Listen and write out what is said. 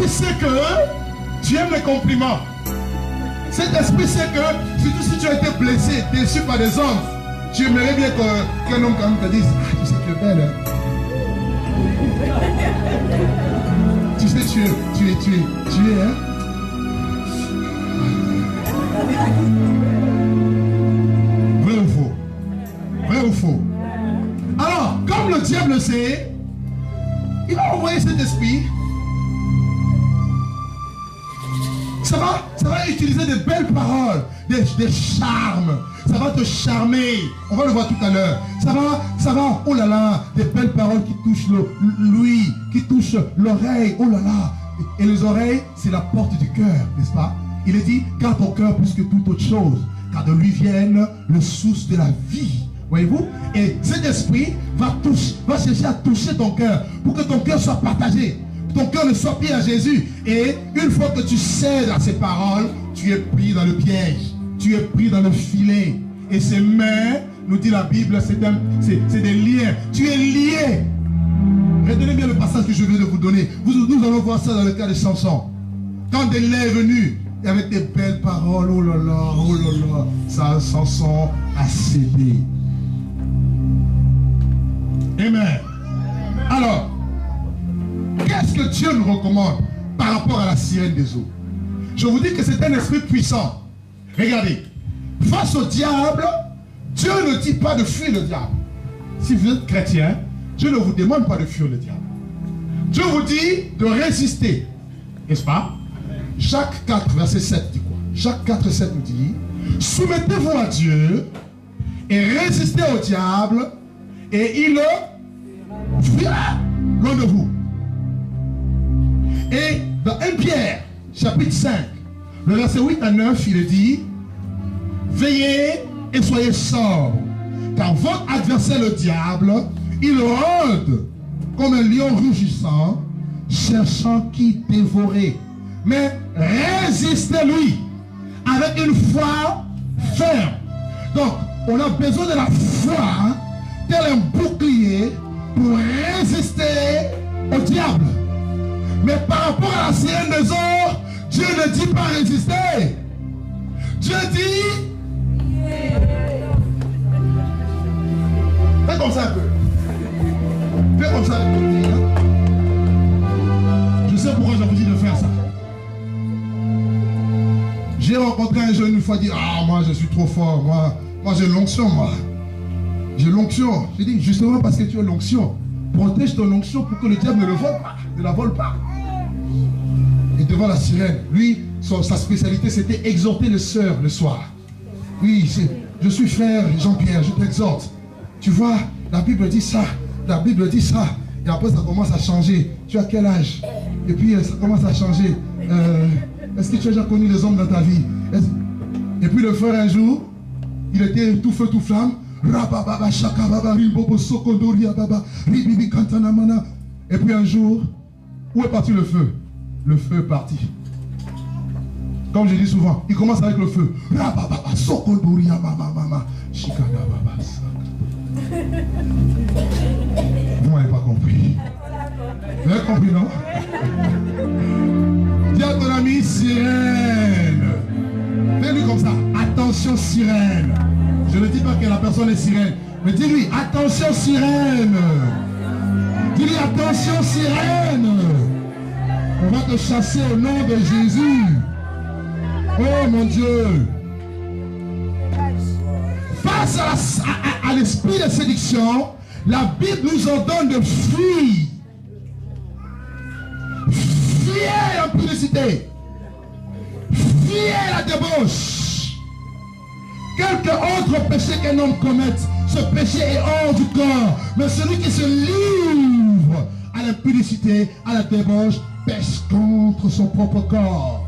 esprit sait que tu aimes les compliments. Cet esprit sait que, surtout si tu as été blessé, déçu par des hommes, tu aimerais bien qu'un homme quand même te dise, ah, tu sais que tu es belle, hein? Tu sais, tu es, hein? Vrai ou faux? Vrai ou faux? Alors, comme le diable le sait, il va envoyer cet esprit. Ça va utiliser de belles paroles, des charmes. Ça va te charmer. On va le voir tout à l'heure. Ça va, oh là là, des belles paroles qui touchent l'ouïe, qui touchent l'oreille, oh là là. Et les oreilles, c'est la porte du cœur, n'est-ce pas? Il est dit, car ton cœur plus que toute autre chose, car de lui viennent le source de la vie. Voyez-vous? Et cet esprit va chercher à toucher ton cœur pour que ton cœur soit partagé. Ton cœur ne soit plus à Jésus. Et une fois que tu cèdes à ces paroles, tu es pris dans le piège. Tu es pris dans le filet. Et ces mains, nous dit la Bible, c'est des liens. Tu es lié. Retenez bien le passage que je viens de vous donner. Nous allons voir ça dans le cas de Samson. Quand Delilah est venue, il y avait des belles paroles. Oh là là, ça, Samson a cédé. Amen. Alors, qu'est-ce que Dieu nous recommande par rapport à la sirène des eaux? Je vous dis que c'est un esprit puissant. Regardez, face au diable, Dieu ne dit pas de fuir le diable. Si vous êtes chrétien, Dieu ne vous demande pas de fuir le diable. Dieu vous dit de résister. N'est-ce pas? Jacques 4, verset 7 dit quoi? Jacques 4, 7 nous dit, soumettez-vous à Dieu et résistez au diable et il fuira loin de vous. Et dans 1 Pierre, chapitre 5, le verset 8 à 9, il est dit, veillez et soyez sobres, car votre adversaire le diable, il rôde comme un lion rugissant, cherchant qui dévorer. Mais résistez-lui avec une foi ferme. Donc, on a besoin de la foi, tel un bouclier, pour résister au diable. Mais par rapport à la sirène des eaux, Dieu ne dit pas résister. Dieu dit... Fais comme ça un peu. Fais comme ça un peu. Je sais pourquoi je vous dis de faire ça. J'ai rencontré un jeune une fois, dit, ah moi je suis trop fort, moi j'ai l'onction, moi. J'ai l'onction. J'ai dit, justement parce que tu as l'onction, protège ton onction pour que le diable ne le vole pas, ne la vole pas. Et devant la sirène, lui, sa spécialité, c'était exhorter les sœurs le soir. Oui, je suis frère Jean-Pierre, je t'exhorte. Tu vois, la Bible dit ça, la Bible dit ça. Et après, ça commence à changer. Tu as quel âge? Et puis, ça commence à changer. Est-ce que tu as déjà connu les hommes dans ta vie? Et puis, le frère, un jour, il était tout feu, tout flamme. Et puis, un jour, où est parti le feu? Le feu est parti. Comme je dis souvent, il commence avec le feu. Vous n'avez pas compris. Vous avez compris, non? Dis à ton ami, sirène. Fais-lui comme ça. Attention, sirène. Je ne dis pas que la personne est sirène. Mais dis-lui, attention, sirène. Dis-lui, attention, sirène. On va te chasser au nom de Jésus. Oh mon Dieu. Face à l'esprit de séduction, la Bible nous ordonne de fuir. Fuyez l'impudicité. Fuyez la débauche. Quelque autre péché qu'un homme commette, ce péché est hors du corps. Mais celui qui se livre à l'impudicité, à la débauche, pêche contre son propre corps.